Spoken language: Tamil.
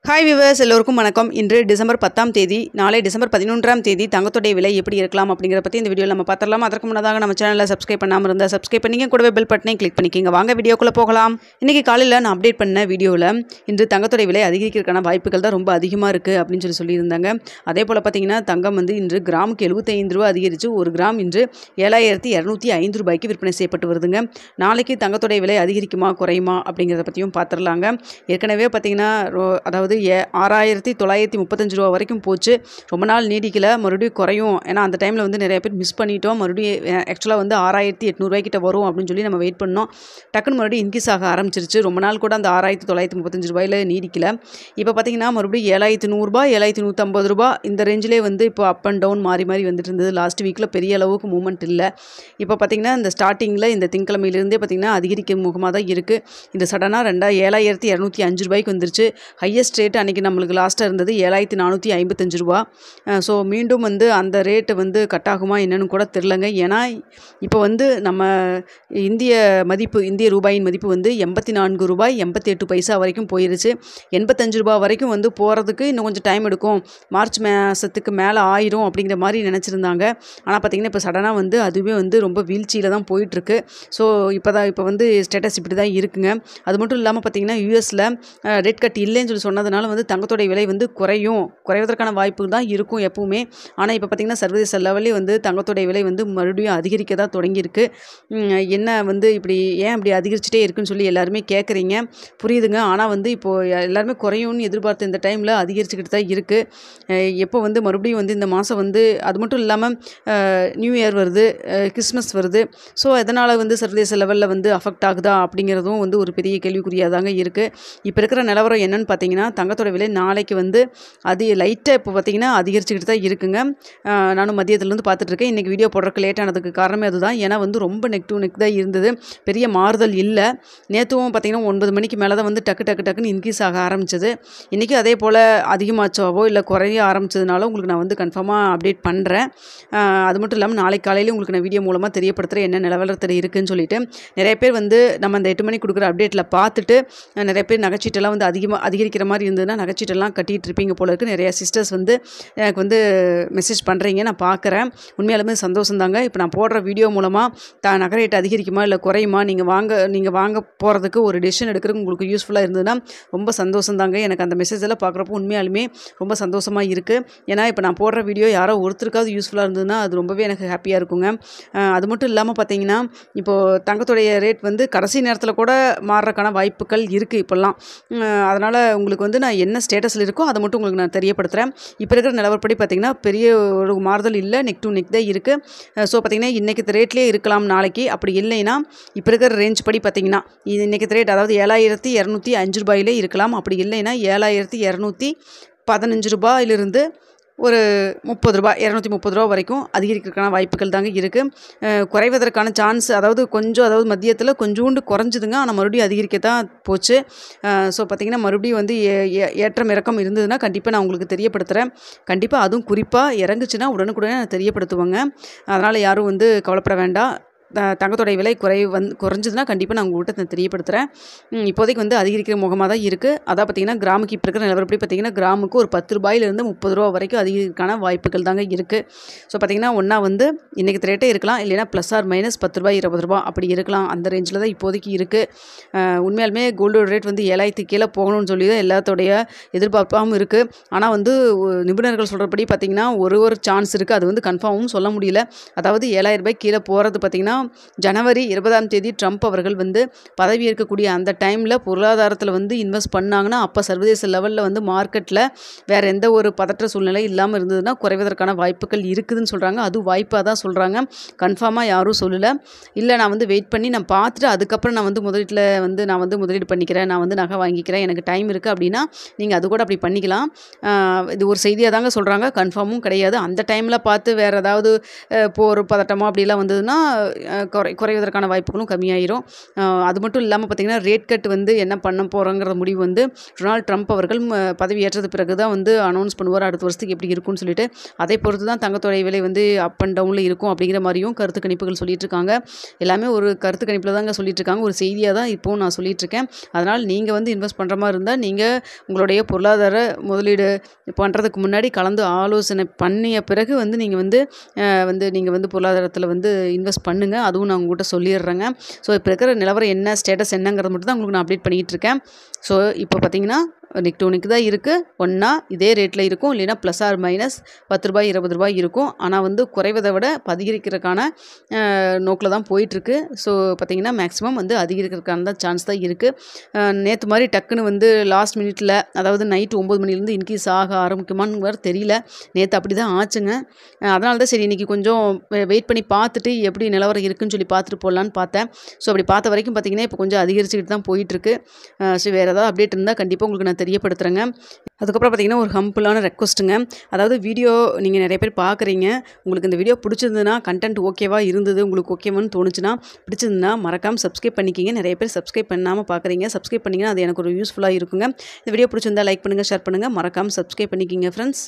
ஹாய் விவர்ஸ் எல்லோருக்கும் வணக்கம். இன்று டிசம்பர் 10ஆம் தேதி, நாளை டிசம்பர் 11ஆம் தேதி தங்கத்தோடைய விலை எப்படி இருக்கலாம் அப்படிங்கிறத பற்றி இந்த வீடியோவில் நம்ம பார்த்துடலாம். அதற்கு முன்னதாக நம்ம சேனலை சப்ஸ்கிரைப் பண்ணாமல் இருந்தால் சப்ஸ்கிரைப் பண்ணிங்க, கூடவே பெல் பட்டனை கிளிக் பண்ணிக்கிங்க. வாங்க வீடியோக்குள்ளே போகலாம். இன்றைக்கி காலையில் நான் அப்டேட் பண்ண வீடியோவில் இன்று தங்கத்தோடைய விலை அதிகரிக்கிறதுக்கான வாய்ப்புகள் தான் ரொம்ப அதிகமாக இருக்குது அப்படின்னு சொல்லியிருந்தாங்க. அதே போல் பார்த்தீங்கன்னா தங்கம் இன்று கிராமுக்கு 75 ரூபா அதிகரித்து ஒரு கிராம் இன்று 7205 ரூபாய்க்கு விற்பனை செய்யப்பட்டு வருதுங்க. நாளைக்கு தங்கத்தோடைய விலை அதிகரிக்குமா குறையுமா அப்படிங்கிறத பற்றியும் பார்த்துடலாங்க. ஏற்கனவே பார்த்தீங்கன்னா அதாவது 6935 ரூபா வரைக்கும் போச்சு. ரொம்ப நாள் நீடிக்கல, மறுபடியும் குறையும். ஏன்னா அந்த டைமில் நிறைய பேர் மிஸ் பண்ணிட்டோம். மறுபடியும் ஆக்சுவலாக 6800 ரூபாய்க்கிட்ட வரும் அப்படின்னு சொல்லி நம்ம வெயிட் பண்ணோம். டக்குன்னு மறுபடியும் இன்க்ரீஸ் ஆக ஆரம்பிச்சிருச்சு. ரொம்ப நாள் கூட அந்த 6935 ரூபாயில் நீடிக்கல. இப்போ பார்த்தீங்கன்னா மறுபடியும் 7100 ரூபா 7150 ரூபா இந்த ரேஞ்சிலே இப்போ அப் அண்ட் டவுன் மாறி மாறி வந்துட்டு இருந்தது. லாஸ்ட் வீக்கில் பெரிய அளவுக்கு மூவ்மெண்ட் இல்லை. இப்போ பார்த்தீங்கன்னா இந்த ஸ்டார்டிங்கில் இந்த திங்கக்கிழமையிலேருந்தே பார்த்தீங்கன்னா அதிகரிக்கும் முகமாக தான் இருக்குது. இந்த சடனாக 7205 ரூபாய்க்கு வந்துருச்சு. ஹையஸ்ட் ரேட் அன்றைக்கி நம்மளுக்கு லாஸ்ட்டாக இருந்தது 7455 ரூபா. ஸோ மீண்டும் அந்த ரேட்டு கட் ஆகுமா என்னன்னு கூட தெரிலங்க. ஏன்னா இப்போ நம்ம இந்திய ரூபாயின் மதிப்பு 84 ரூபாய் 88 பைசா வரைக்கும் போயிருச்சு. 85 ரூபா வரைக்கும் போகிறதுக்கு இன்னும் கொஞ்சம் டைம் எடுக்கும், மார்ச் மாதத்துக்கு மேலே ஆயிரும் அப்படிங்கிற மாதிரி நினச்சிருந்தாங்க. ஆனால் பார்த்திங்கன்னா இப்போ சடனாக அதுவே ரொம்ப வீழ்ச்சியில் தான் போயிட்டுருக்கு. ஸோ இப்போ ஸ்டேட்டஸ் இப்படி தான் இருக்குங்க. அது மட்டும் இல்லாமல் பார்த்திங்கன்னா யூஎஸில் ரேட் கட் இல்லைன்னு சொன்னதுனால தங்கத்தோடைய விலை குறைவதற்கான வாய்ப்பு தான் இருக்கும் எப்பவுமே. ஆனால் இப்போ பார்த்திங்கன்னா சர்வதேச லெவல்லே தங்கத்தோடைய விலை மறுபடியும் அதிகரிக்க தான் தொடங்கியிருக்கு. என்ன இப்படி ஏன் இப்படி அதிகரிச்சுட்டே இருக்குன்னு சொல்லி எல்லாருமே கேட்குறீங்க, புரியுதுங்க. ஆனால் இப்போது எல்லாருமே குறையும்னு எதிர்பார்த்த இந்த டைமில் அதிகரிச்சுக்கிட்டு தான் இருக்குது. எப்போ மறுபடியும் இந்த மாதம் அது மட்டும் இல்லாமல் நியூ இயர் வருது, கிறிஸ்மஸ் வருது. ஸோ அதனால் சர்வதேச லெவலில் அஃபெக்ட் ஆகுதா அப்படிங்கிறதும் ஒரு பெரிய கேள்விக்குறியாக தாங்க இருக்குது. இப்போ இருக்கிற நிலவரம் என்னென்னு பார்த்தீங்கன்னா தங்கத்தோட விலை நாளைக்கு அது லைட்டாக இப்போ பார்த்தீங்கன்னா அதிகரிச்சுக்கிட்டு தான் இருக்குங்க. நானும் மதியத்துலேருந்து பார்த்துட்ருக்கேன். இன்றைக்கி வீடியோ போடுறதுக்கு லேட் ஆனதுக்கு காரணமே அதுதான். ஏன்னா ரொம்ப நெக் டு நெக் தான் இருந்தது, பெரிய மாறுதல் இல்லை. நேற்றுவும் பார்த்தீங்கன்னா 9 மணிக்கு மேலே தான் டக்குன்னு இன்க்ரீஸ் ஆக ஆரம்பிச்சது. இன்றைக்கி அதே போல் அதிகமாச்சாவோ இல்லை குறைய ஆரம்பிச்சதுனால உங்களுக்கு நான் கன்ஃபார்மாக அப்டேட் பண்ணுறேன். அது மட்டும் இல்லாமல் நாளைக்கு காலையில் உங்களுக்கு நான் வீடியோ மூலமாக தெரியப்படுத்துகிறேன் என்ன நிலவரத்தில் இருக்குதுன்னு சொல்லிட்டு. நிறைய பேர் நம்ம அந்த 8 மணிக்கு கொடுக்குற அப்டேட்டில் பார்த்துட்டு நிறைய பேர் நகைச்சீட்டெல்லாம் அதிகரிக்கிற மாதிரி இருந்ததுன்னா நகைச்சீட்டெல்லாம் கட்டிகிட்டு இருப்பீங்க போல இருக்குது. நிறைய சிஸ்டர்ஸ் எனக்கு மெசேஜ் பண்ணுறீங்க, நான் பார்க்குறேன். உண்மையாலுமே சந்தோஷம் தாங்க. இப்போ நான் போடுற வீடியோ மூலமாக நகை ரேட் அதிகரிக்குமா இல்லை குறையுமா, நீங்கள் வாங்க போகிறதுக்கு ஒரு டெசிஷன் எடுக்கிறதுக்கு உங்களுக்கு யூஸ்ஃபுல்லாக இருந்ததுன்னா ரொம்ப சந்தோஷம் தாங்க. எனக்கு அந்த மெசேஜ் எல்லாம் பார்க்குறப்போ உண்மையாலுமே ரொம்ப சந்தோஷமாக இருக்குது. ஏன்னா இப்போ நான் போடுற வீடியோ யாரோ ஒருத்தருக்காவது யூஸ்ஃபுல்லாக இருந்ததுன்னா அது ரொம்பவே எனக்கு ஹாப்பியாக இருக்குங்க. அது மட்டும் இல்லாமல் பார்த்தீங்கன்னா இப்போது தங்கத்துடைய ரேட் கடைசி நேரத்தில் கூட மாறுறதுக்கான வாய்ப்புகள் இருக்குது இப்போல்லாம். அதனால் உங்களுக்கு நான் என்ன ஸ்டேட்டஸில் இருக்கோ அதை மட்டும் உங்களுக்கு நான் தெரியப்படுத்துகிறேன். இப்போ இருக்கிற நிலவரப்படி பார்த்திங்கன்னா பெரிய ஒரு மாறுதல் இல்லை, நெக் டு நெக் தான் இருக்குது. ஸோ பார்த்திங்கன்னா இன்றைக்கி ரேட்லேயே இருக்கலாம் நாளைக்கு. அப்படி இல்லைன்னா இப்போ இருக்கிற ரேஞ்ச் படி பார்த்திங்கன்னா இன்றைக்கி ரேட் அதாவது 7205 ரூபாயிலே இருக்கலாம். அப்படி இல்லைன்னா 7215 ரூபாயிலிருந்து ஒரு 30 ரூபா 230 ரூபா வரைக்கும் அதிகரிக்கிறதுக்கான வாய்ப்புகள் தாங்க இருக்குது. குறைவதற்கான சான்ஸ் அதாவது மத்தியத்தில் கொஞ்சோண்டு குறைஞ்சிதுங்க. ஆனால் மறுபடியும் அதிகரிக்க தான் போச்சு. ஸோ பார்த்திங்கன்னா மறுபடியும் ஏற்றம் இறக்கம் இருந்ததுன்னா கண்டிப்பாக நான் உங்களுக்கு தெரியப்படுத்துகிறேன். கண்டிப்பாக அதுவும் குறிப்பாக இறங்குச்சுன்னா உடனுக்குடனே நான் தெரியப்படுத்துவேங்க. அதனால் யாரும் கவலைப்பட வேண்டாம். தங்கத்தோடைய விலை குறைஞ்சதுன்னா கண்டிப்பாக நான் உங்கள்கிட்ட தெரியப்படுத்துகிறேன். இப்போதைக்கு அதிகரிக்கிற முகமாக தான் இருக்குது. அதான் பார்த்திங்கன்னா கிராமுக்கு இப்போ இருக்கிற நிலவரப்படி பார்த்திங்கன்னா கிராமுக்கு ஒரு 10 ரூபாயிலிருந்து 30 ரூபா வரைக்கும் அதிகரிக்கான வாய்ப்புகள் தாங்க இருக்குது. ஸோ பார்த்திங்கன்னா ஒன்றா இன்றைக்கி ரேட்டே இருக்கலாம், இல்லைன்னா ப்ளஸ் ஆர் மைனஸ் 10 ரூபாய் 20 ரூபா அப்படி இருக்கலாம். அந்த ரேஞ்சில் தான் இப்போதைக்கு இருக்குது. உண்மையாலுமே கோல்டோட ரேட் 7000 கீழே போகணும்னு சொல்லி தான் எல்லாத்தோடைய எதிர்பார்ப்பாகவும் இருக்குது. ஆனால் நிபுணர்கள் சொல்கிறபடி பார்த்திங்கன்னா ஒரு சான்ஸ் இருக்குது. அது கன்ஃபார்மும் சொல்ல முடியல. அதாவது 7000 ரூபாய் கீழே போகிறது பார்த்திங்கன்னா ஜனவரி 20ஆம் தேதி ட்ரம்ப் அவர்கள் பதவி ஏற்கக்கூடிய அந்த டைமில் பொருளாதாரத்தில் இன்வெஸ்ட் பண்ணாங்கன்னா அப்போ சர்வதேச லெவலில் மார்க்கெட்டில் வேறு எந்த ஒரு பதற்ற சூழ்நிலை இல்லாமல் இருந்ததுன்னா குறைவதற்கான வாய்ப்புகள் இருக்குதுன்னு சொல்கிறாங்க. அது வாய்ப்பாக தான் சொல்கிறாங்க, கன்ஃபார்மாக யாரும் சொல்லலை. இல்லை நான் வெயிட் பண்ணி நான் பார்த்துட்டு அதுக்கப்புறம் நான் முதலீட்டில் நான் முதலீடு பண்ணிக்கிறேன், நான் நகை வாங்கிக்கிறேன், எனக்கு டைம் இருக்குது அப்படின்னா நீங்கள் அது கூட அப்படி பண்ணிக்கலாம். இது ஒரு செய்தியாக தாங்க சொல்கிறாங்க, கன்ஃபார்மும் கிடையாது. அந்த டைமில் பார்த்து வேறு ஏதாவது போர் பதட்டமோ அப்படிலாம் வந்ததுன்னா குறைவதற்கான வாய்ப்புகளும் கம்மியாயிரும். அது மட்டும் இல்லாமல் பார்த்திங்கன்னா ரேட் கட் வந்து என்ன பண்ண போகிறோங்கிற முடிவு வந்து டொனால்ட் ட்ரம்ப் அவர்கள் பதவி ஏற்றது பிறகு தான் வந்து அனௌன்ஸ் பண்ணுவார் அடுத்த வருஷத்துக்கு எப்படி இருக்கும்னு சொல்லிட்டு. அதை பொறுத்து தான் தங்கத்தோடைய விலை வந்து அப் அண்ட் டவுனில் இருக்கும் அப்படிங்கிற மாதிரியும் கருத்து கணிப்புகள் சொல்லிட்டு இருக்காங்க. எல்லாமே ஒரு கருத்து கணிப்பில் தாங்க சொல்லிட்டு இருக்காங்க, ஒரு செய்தியாக தான் இப்போது நான் சொல்லிட்டு இருக்கேன். அதனால் நீங்கள் வந்து இன்வெஸ்ட் பண்ணுற மாதிரி இருந்தால் நீங்கள் உங்களுடைய பொருளாதார முதலீடு பண்ணுறதுக்கு முன்னாடி கலந்து ஆலோசனை பண்ணிய பிறகு வந்து நீங்கள் வந்து பொருளாதாரத்தில் வந்து இன்வெஸ்ட் பண்ணுங்கள். அதுவும் நான் உங்கள்கிட்ட சொல்லிடுறேங்க. ஸோ இப்போ இருக்கிற நிலவரம் என்ன, ஸ்டேட்டஸ் என்னங்கிறது மட்டும் தான் உங்களுக்கு நான் அப்டேட் பண்ணிகிட்டு இருக்கேன். ஸோ இப்போ பார்த்தீங்கன்னா நிக் தான் இருக்குது. ஒன்றா இதே ரேட்டில் இருக்கும், இல்லைன்னா ப்ளஸ் ஆர் மைனஸ் ₹10 ₹20 இருக்கும். ஆனால் வந்து குறைவதை விட அதிகரிக்கிறதுக்கான நோக்கில் தான் போயிட்டுருக்கு. ஸோ பார்த்திங்கன்னா மேக்ஸிமம் வந்து அதிகரிக்கிறதுக்கான தான் சான்ஸ் தான் இருக்குது. நேற்று மாதிரி டக்குன்னு வந்து லாஸ்ட் மினிட்டில், அதாவது நைட்டு 9 மணிலேருந்து இன்க்ரீஸ் ஆக ஆரம்பிக்குமான்னு வேறு தெரியல. நேற்று அப்படி தான் ஆச்சுங்க. அதனால தான் சரி இன்றைக்கி கொஞ்சம் வெயிட் பண்ணி பார்த்துட்டு எப்படி நிலவரம் இருக்குதுன்னு சொல்லி பார்த்துட்டு போடலான்னு பார்த்தேன். ஸோ அப்படி பார்த்த வரைக்கும் பார்த்திங்கன்னா இப்போ கொஞ்சம் அதிகரிச்சுக்கிட்டு தான் போயிட்டுருக்கு. ஸோ வேறு ஏதாவது அப்டேட் இருந்தால் கண்டிப்பாக உங்களுக்கு நான் தெரியப்படுத்துகிறேங்க. அதுக்கப்புறம் பார்த்திங்கன்னா ஒரு ஹம்பிளான ரெக்வஸ்ட்டுங்க. அதாவது வீடியோ நீங்கள் நிறைய பேர் பார்க்குறீங்க, உங்களுக்கு இந்த வீடியோ பிடிச்சிருந்ததுன்னா, கண்டென்ட் ஓகேவா இருந்தது, உங்களுக்கு ஓகேவான்னு தோணுச்சுன்னா, பிடிச்சிருந்ததுன்னா மறக்காமல் சப்ஸ்கிரைப் பண்ணிக்கிங்க. நிறைய பேர் சப்ஸ்கிரைப் பண்ணாமல் பார்க்குறீங்க. சப்ஸ்கிரைப் பண்ணிங்கன்னா அது எனக்கு ஒரு யூஸ்ஃபுல்லாக இருக்குங்க. இந்த வீடியோ பிடிச்சிருந்தா லைக் பண்ணுங்கள், ஷேர் பண்ணுங்கள், மறக்காமல் சப்ஸ்கிரைப் பண்ணிக்கிங்க ஃப்ரெண்ட்ஸ்.